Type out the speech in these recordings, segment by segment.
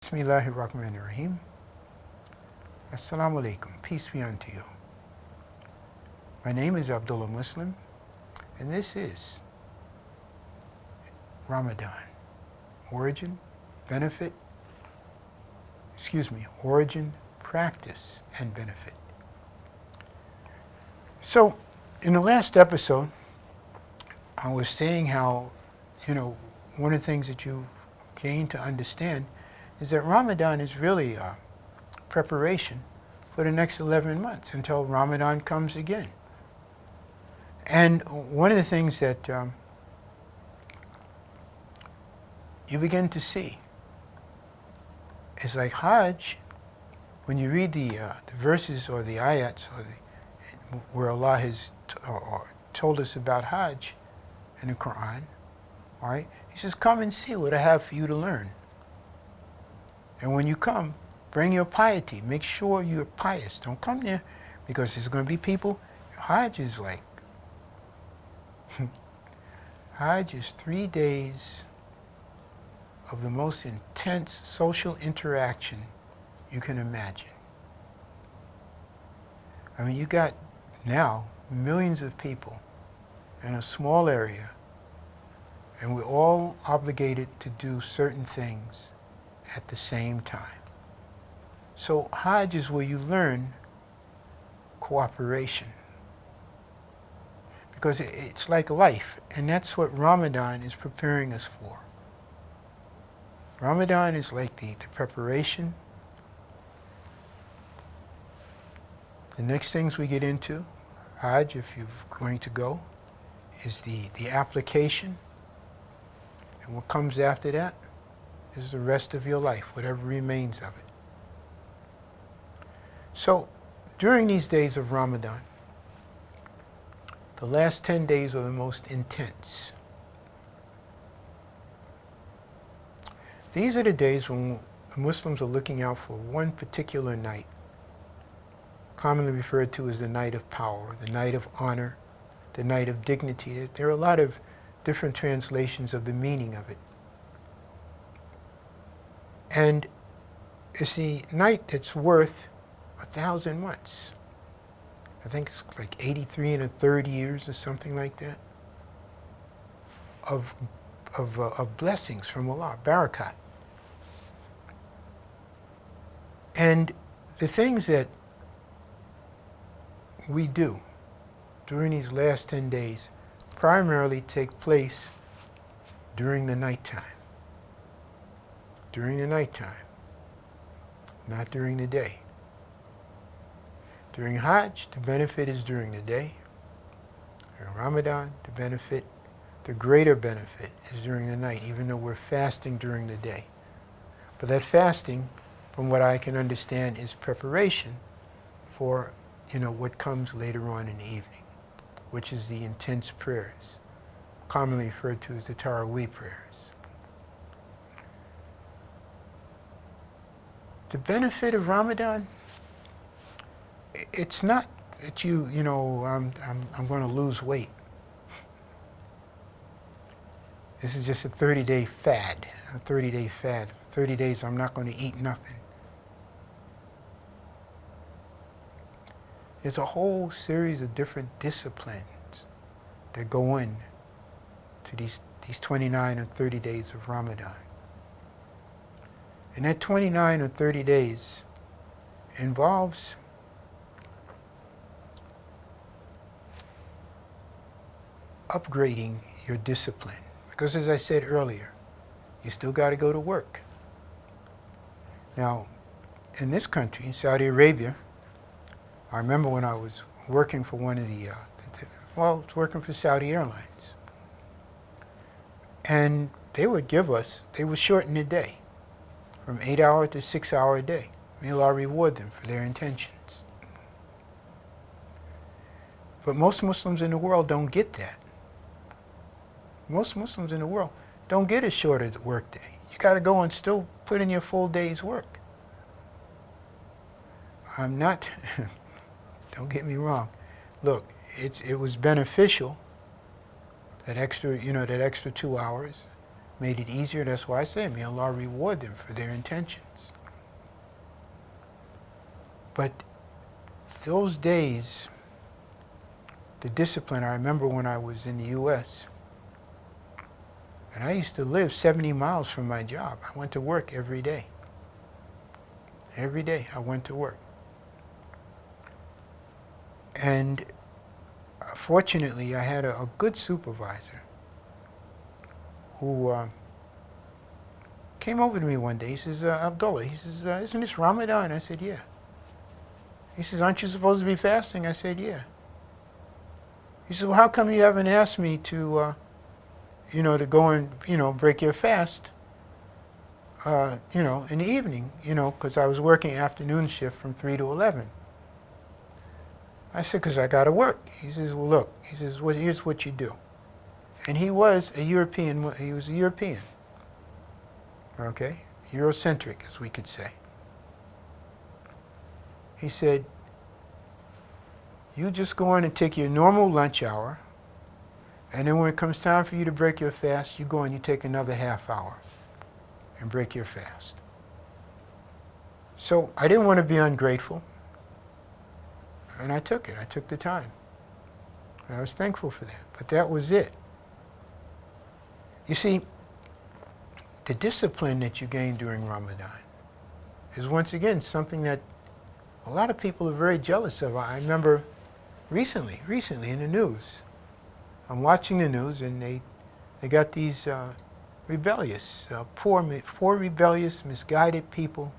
Bismillahirrahmanirrahim. Assalamu alaikum. Peace be unto you. My name is Abdullah Muslim, and this is Ramadan. Origin, benefit, origin, practice, and benefit. So, in the last episode, I was saying how, one of the things that you gain to understand is that Ramadan is really a preparation for the next 11 months until Ramadan comes again. And one of the things that you begin to see is like Hajj, when you read the verses or the ayats where Allah has told us about Hajj in the Quran, all right? He says, come and see what I have for you to learn. And when you come, bring your piety. Make sure you're pious. Don't come there because there's going to be people. Hajj is like, Hajj is 3 days of the most intense social interaction you can imagine. I mean, you got now millions of people in a small area, and we're all obligated to do certain things at the same time. So Hajj is where you learn cooperation. Because it's like life, and that's what Ramadan is preparing us for. Ramadan is like the preparation. The next things we get into, Hajj, if you're going to go, is the application. And what comes after that is the rest of your life, whatever remains of it. So, during these days of Ramadan, the last 10 days are the most intense. These are the days when Muslims are looking out for one particular night, commonly referred to as the night of power, the night of honor, the night of dignity. There are a lot of different translations of the meaning of it. And it's the night that's worth 1,000 months. I think it's like 83 and a third years or something like that of blessings from Allah, barakat. And the things that we do during these last 10 days primarily take place during the nighttime. During the nighttime, not during the day. During Hajj, the benefit is during the day. During Ramadan, the greater benefit is during the night, even though we're fasting during the day. But that fasting, from what I can understand, is preparation for, what comes later on in the evening, which is the intense prayers, commonly referred to as the Taraweeh prayers. The benefit of Ramadan, it's not that I'm going to lose weight. This is just a 30-day fad, 30 days I'm not going to eat nothing. There's a whole series of different disciplines that go in to these 29 or 30 days of Ramadan. And that 29 or 30 days involves upgrading your discipline. Because as I said earlier, you still got to go to work. Now, in this country, in Saudi Arabia, I remember when I was working for one of I was working for Saudi Airlines. And they would shorten the day from 8-hour to 6-hour a day. May Allah reward them for their intentions. But most Muslims in the world don't get that. Most Muslims in the world don't get a shorter work day. You got to go and still put in your full day's work. I'm not, don't get me wrong. Look, it was beneficial, that extra 2 hours. made it easier. That's why I say, may Allah reward them for their intentions. But those days, the discipline, I remember when I was in the U.S., and I used to live 70 miles from my job. I went to work every day. Every day I went to work. And fortunately, I had a good supervisor who came over to me one day. He says, Abdullah, he says, isn't this Ramadan? I said, yeah. He says, aren't you supposed to be fasting? I said, yeah. He said, well, how come you haven't asked me to, to go and, break your fast, in the evening, because I was working afternoon shift from 3 to 11. I said, because I got to work. He says, well, look, he says, well, here's what you do. And he was a European, okay, Eurocentric, as we could say. He said, you just go in and take your normal lunch hour, and then when it comes time for you to break your fast, you go and you take another half hour and break your fast. So I didn't want to be ungrateful, and I took it. I took the time. And I was thankful for that, but that was it. You see, the discipline that you gain during Ramadan is once again something that a lot of people are very jealous of. I remember recently in the news, I'm watching the news, and they got these rebellious, poor rebellious, misguided people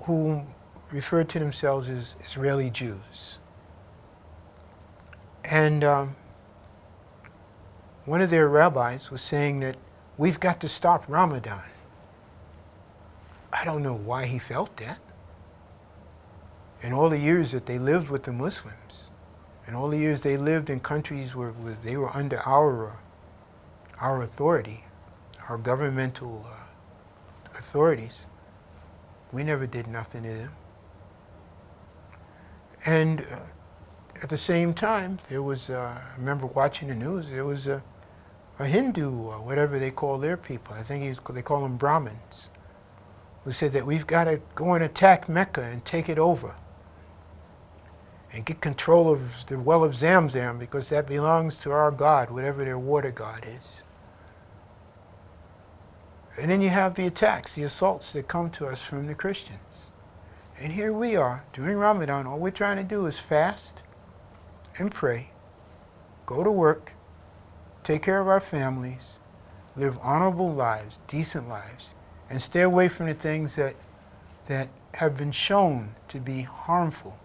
who refer to themselves as Israeli Jews. And one of their rabbis was saying that we've got to stop Ramadan. I don't know why he felt that. In all the years that they lived with the Muslims, in all the years they lived in countries where they were under our authority, our governmental authorities, we never did nothing to them. And at the same time, there was, I remember watching the news, there was a Hindu, or whatever they call their people, I think they call them Brahmins, who said that we've got to go and attack Mecca and take it over and get control of the well of Zamzam, because that belongs to our God, whatever their water god is. And then you have the attacks, the assaults that come to us from the Christians. And here we are, during Ramadan, all we're trying to do is fast and pray, go to work, take care of our families, live honorable lives, decent lives, and stay away from the things that have been shown to be harmful,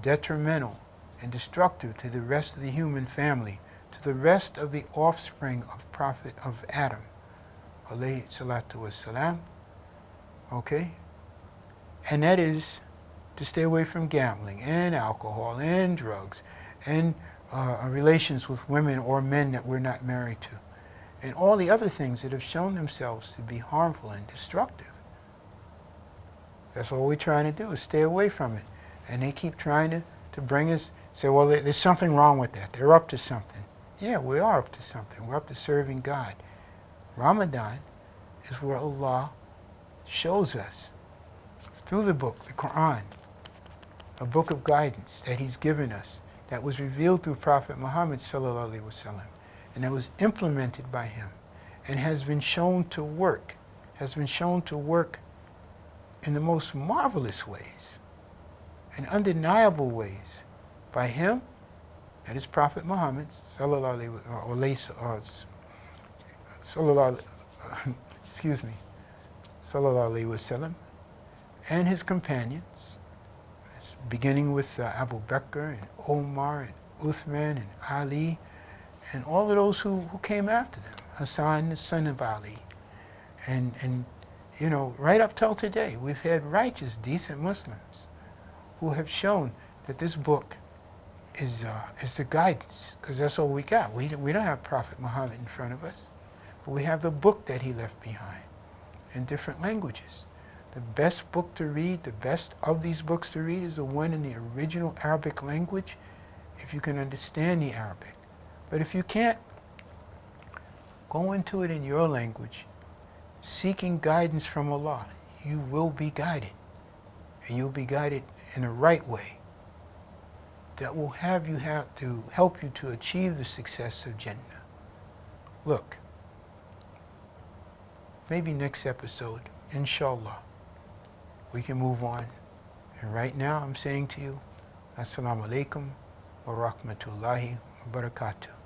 detrimental, and destructive to the rest of the human family, to the rest of the offspring of Prophet of Adam, alayhi salatu wassalam, okay? And that is to stay away from gambling and alcohol and drugs and relations with women or men that we're not married to, and all the other things that have shown themselves to be harmful and destructive. That's all we're trying to do, is stay away from it. And they keep trying to bring us, say, well, there's something wrong with that. They're up to something. Yeah, we are up to something. We're up to serving God. Ramadan is where Allah shows us, through the book, the Quran, a book of guidance that He's given us, that was revealed through Prophet Muhammad sallallahu alaihi wasallam, and that was implemented by him, and has been shown to work, in the most marvelous ways, in undeniable ways, by him, that is Prophet Muhammad sallallahu alaihi wasallam, and his companions, beginning with Abu Bakr and Omar and Uthman and Ali, and all of those who came after them, Hassan, the son of Ali, and right up till today, we've had righteous, decent Muslims who have shown that this book is the guidance, because that's all we got. We don't have Prophet Muhammad in front of us, but we have the book that he left behind in different languages. The best book to read, the best of these books to read, is the one in the original Arabic language, if you can understand the Arabic. But if you can't, Go into it in your language, seeking guidance from Allah. You will be guided, and you'll be guided in the right way that will have to help you to achieve the success of Jannah. Look, maybe next episode, inshallah, we can move on. And right now I'm saying to you, Assalamu alaikum wa rahmatullahi wa barakatuh.